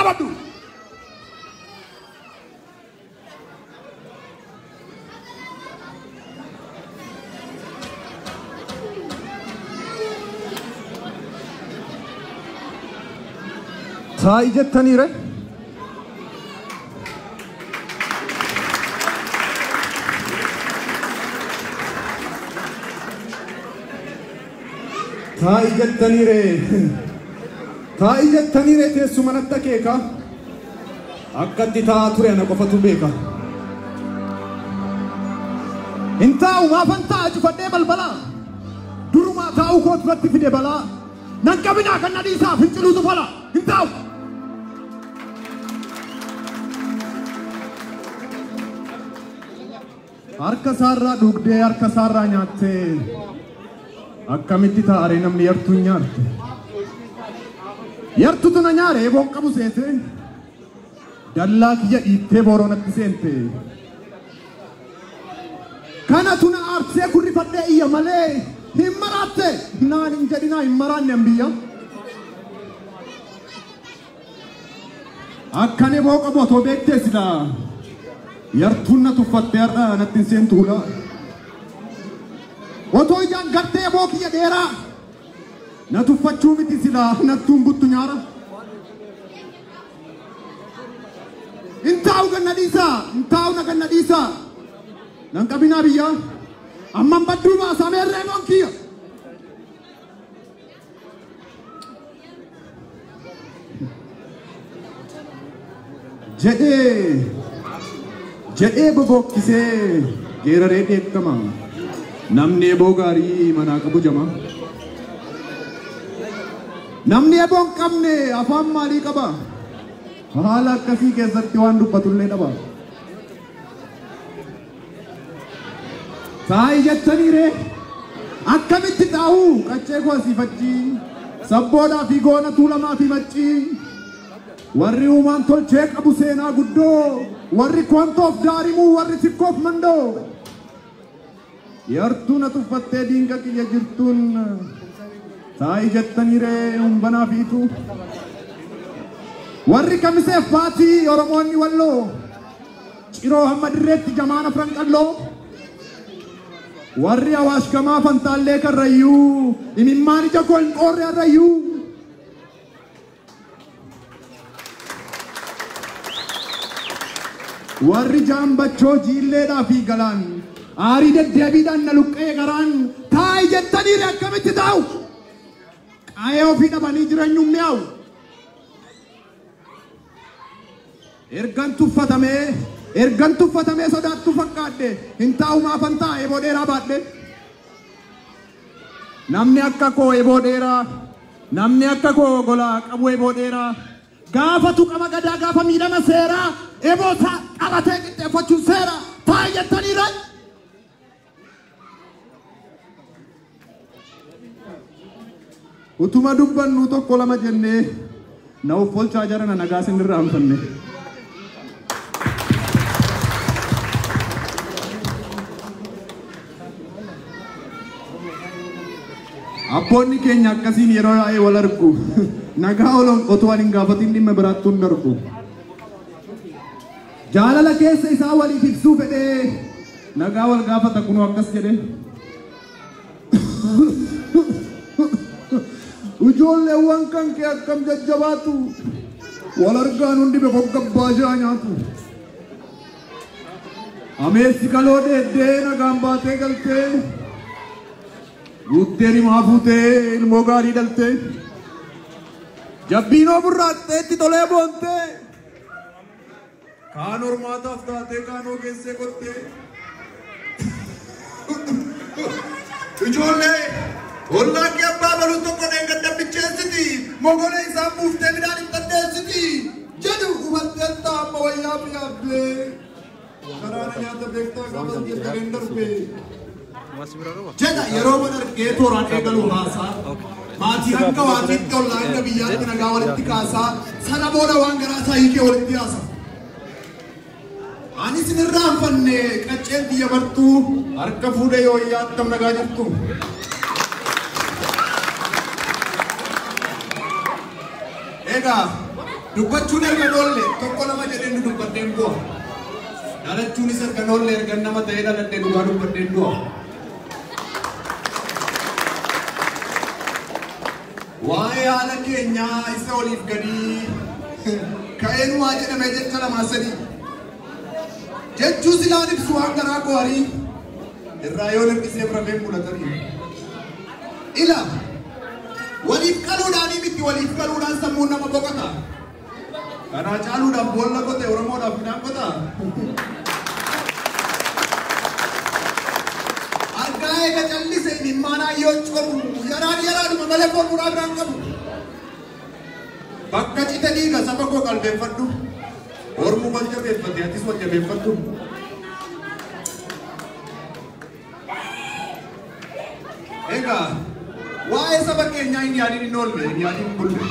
Kabadu. Thai jettani re. Thai jettani re te sumanatta keka. Akkatti taa ture ana qofatu beeka. Intaa'u maafantaa cufadhee balbala. Durumaa taa'u kootu irratti fide balaa. Nan qabinaa kan nadhiisaa finciluutu fala. Intaa'u. Harka saarraa dhugdee harka saarraa nyaattee. Akkamitti taa'are namni yartuu nyaarte. Yartuutu na nyaare eeboon qabu seete. Dallaa kiyya dhiittee booroonatti seente. Kanatu na aarsee kurrifadhee iyya malee hin maraatte naan hin jedhinaa hin maraanne an biyya. Akkan eeboo qabu otoo beektee silaa yartuun na tuffattee har'a natti hin seentuudha. Otoo ijaan gartee eeboo kiyya dheeraa na tuffachuu miti silaa nattuun buttu nyaara. Intaa'u ganna dhiisaa intaa'u na ganna dhiisaa. Nan qabinaa biyya amman badduu baasaa meerree moon kiyya. Jedhee bobokkisee geeraree dheekkama. Namni eeboo gaarii manaa qabu jama. Namni eeboo hin qabne afaan maalii qaba? Haala akkasii keessatti waan dubbatullee dhaba. Taa'ii jettanii ree akkamitti taa'u qaccee koo asiifachii sabboodhaa fi goona tuulamaa fi maccii warri uumaan tolchee qabu seenaa guddoo warri koontoof daarimuu warri sikkoof mandoo yartuu na tuffattee diinga kiyya jirtuun taa'ii jettanii ree humbanaa fiitu warri kamiseef baatii oromoonni walloo ciroo hamma dirreetti jamaana franqalloo warri awaash gamaa fantaallee karrayyuu imimmaan ija koo hin qoorre arrayyuu warri jaambachoo jiilleedhaa fi galaan aarii deddeebiidhaan na luqqee garaan taa'ii jettanii akkamitti taa'u qaayee ofii dhabanii jireenyuun mi'aawu ergan tuffatamee sodaattu fakkaadde hin taa'u maafan ta'a eeboo dheeraa baadhe namni akka koo eeboo dheeraa namni akka koo golaa qabu eeboo dheeraa gaafa tuqama gadaa gaafa miidhama seeraa eeboo isaa qabatee qixxeeffachuun seera taa'ii jettaniirra. Utuma dubbannu tokko lama jennee na uffolchaa jarana nagaa sinirraa hanfanne. Abboonni keenya akkasiin yeroo yaa'ee wal argu nagaa otoo hin gaafatin dhimma biraatti hin darbu. Jaalala keessa isaa waliif ibsuu fedhee nagaa wal gaafata kunoo akkas jedhe. Ijoolleewwan kan kee akkam jajjabaatu wal argaan hundi befoggabbaa jaa nyaatu. Ameessi kaloo deeddee nagaan baatee galtee. Guuttee maa fuutee ilmoo gaarii dhaltee jabbiinoo burraaqxeetti tolee boontee kaan hormaataaf taatee kaanoo keessee qottee ijoollee ollaa kee abbaa baluu tokko dheengadda bicheessiti mogolee isaan buuftee midhaan hin qaddeessiti jedhu hubatteetta amma wayyaa fi yaabbee karaana nyaata beektaa gaafa jedheen darbee. Jedha yeroo wal argee tooraan eegalu haasaa maatii akka waatiitti ollaa inni biyyaatti nagaa walitti kaasaa sana booda waan garaasaa hiikee walitti haasa. Ani sinirraa hanfanne qacceen biyya bartuu harka fuudhee yoo yaattam nagaa jirtu. Egaa Dubbachuun erga oolle tokko lama jedhee nu dubbadheen bu'a. Dhalachuunis erga oolle erga nama ta'ee dhaladhee dhugaa dubbadheen du'a. Waa'ee haala keenyaa isa oliif gadi ka'een waa jedhamee jecha lamaa sadii. Jechuu silaan ibsu waan garaa gaarii irraa yoo hir'isee biramee mul'atanii. Ila waliif qaluudhaanii miti waliif qaluudhaan sammuun nama boqota. Kanaa caaluudhaan boolla qote Oromoodhaaf midhaan qota. Argaa eega callise imimmaanaa yoo cobu yaraadhuma malee formuudhaa biraan qabu. Bakka cite dhiiga saba koo qalbeeffadhu. Ormu wal jabeeffate atis wal jabeeffadhu. Egaa waa'ee saba keenyaa hin yaadin hin oolle hin yaadin hin bulle.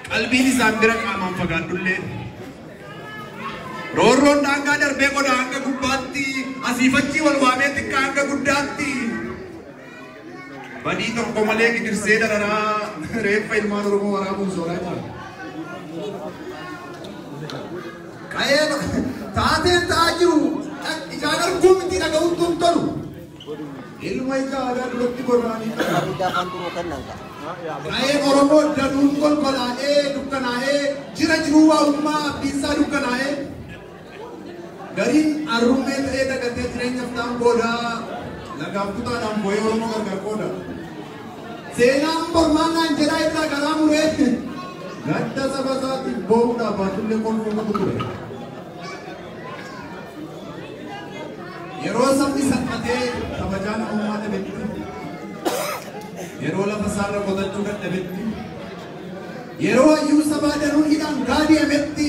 Qalbiin isaan bira qaamaan fagaadhullee. Roorroon daangaa darbee qoda hanga gubbaatti asiifachii wal waamee xiqqaa hanga guddaatti. Badii tokko malee gidirsee dararaa reeffa ilmaan Oromoo waraabuun sooraa jira. Ka'ee taateen ta'aa jiru ijaan arguu miti dhaga'uun tun tolu. Ilma ijaa aadaa duratti gorraanii ta'a. Ka'ee Oromoo danuun kolkolaa'ee dukkanaa'ee jira jiruu waa'ummaa abdiisaa dukkanaa'ee. Gariin arrummee ta'ee dagatee jireenyaaf ta'an boodaa lagaaf kutaadhaan boo'ee Oromoo gargar qooda. Seenaan mormaannaan jedhaa irraa garaa muree gadda saba isaatiif boo'uudhaaf baatullee kolfuun qabu ture. Yeroo sabni salphatee kabajaa namummaa dhabetti, yeroo lafa isaarra qotachuu dadhabetti, yeroo hayyuu sabaa danuun hidhaan gaadi'ametti,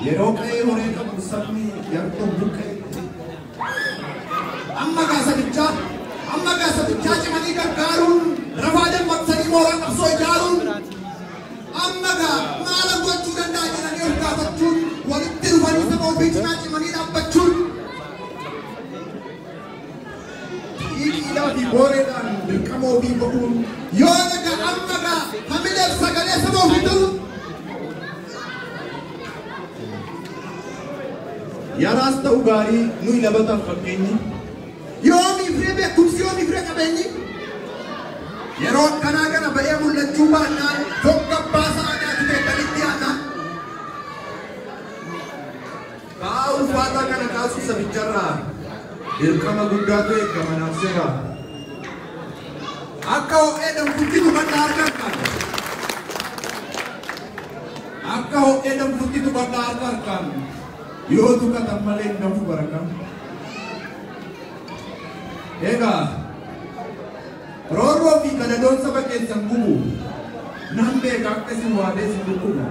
yeroo qa'ee horee qabu sabni yartuun buqqa'etti. Amma gaa sabichaa cimanii gargaaruun rafaa dammaqsanii mooraa qabsoo ijaaruun amma gaa maala gochuu danda'a jedhanii of gaafachuun walitti dhufanii saba ofii cinaa cimanii dhaabbachuun dhiiqiidhaa fi booreedhaan dirqama ofii ba'uun yoo naga amma gaa hamileef sagalee saba ofii ta'uun yaraas ta'u gaarii nuyi labataaf fakkeenyi yoomiif ree beekumsi yoomiif ree qabeenyi yeroo akkanaa kana ba'ee mul'achuu baannaan foggabbaa sa'aadhaatu teettanitti aannan ba'aa ulfaataa kana kaasuu sabicharraa dirqama guddaatu eegama naaf seera akka ho'ee danfutti tuqadhaa harkaan qabu akka ho'ee danfutti tuqadhaa harkaan qabu yoo tuqatan malee hin danfu barakam. Egaa roorroo fi gadadoon saba keessan gubu nan beeka akka isin waadee isin dhukkuba.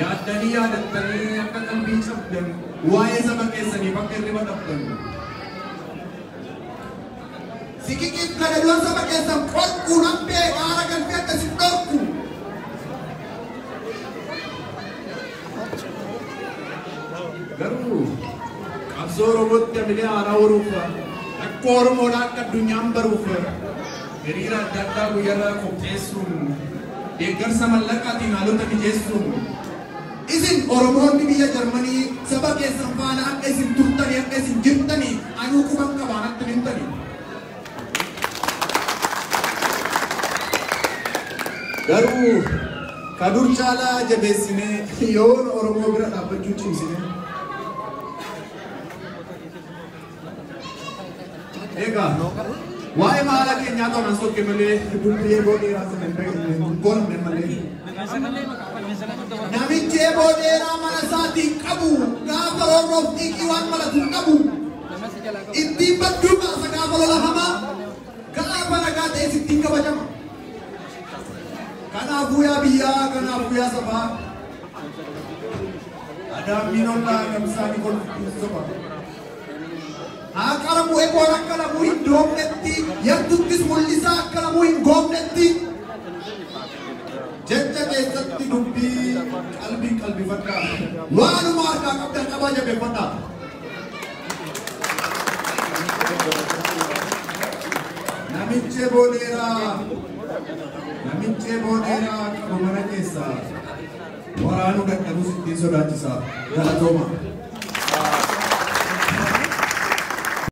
Yaaddanii yaadattanii akka qalbii cabdan waa'ee saba keessanii bakka hirriba dhabdan. Sikikiif gadadoon saba keessan qorquu nan beeka haara galfee akka isin dhorku. Garuu qabsoo Oromootti hamilee haaraa horuuf akka Oromoodhaa akka addunyaan baruuf hiriira adda addaa guyyaarraa qopheessuun deeggarsa mallaqaatiin haalota mijeessuun isin Oromoonni biyya Jarmanii saba keessan faana akka isin turtanii akka isin jirtanii anuu quban qabaan akka hintanii. Garuu kadur caalaa jabeessinee yoon Oromoo bira dhaabbachuu cimsine. Egaa waa'ee maala keenyaa ta'an sokke malee bultii eeboo dheeraa sana hin goonamne malee. Namichi eeboo dheeraa mana isaatiin qabu gaafa roorroof xiiqii waan malatu hin qabu. Ittiin badduu baasa gaafa lola hamaa gaafa nagaa ta'es ittiin kabajama. Kanaafuu yaa biyyaa kanaafuu yaa sabaa adaammiin ollaa gamsaanii kolfuun soba. Akalamu ekor akalamu hin doomnetti yartuttis mul'isaa akalamu hin goomnetti jecha keessatti dubbii qalbifadhaa waanuma harkaa qabdan qabaa jabeeffadhaa. Namichi eeboo dheeraa Namiche boodera qabu mana keessa waraanu dhaqqabus ittiin sodaachisa galatoma.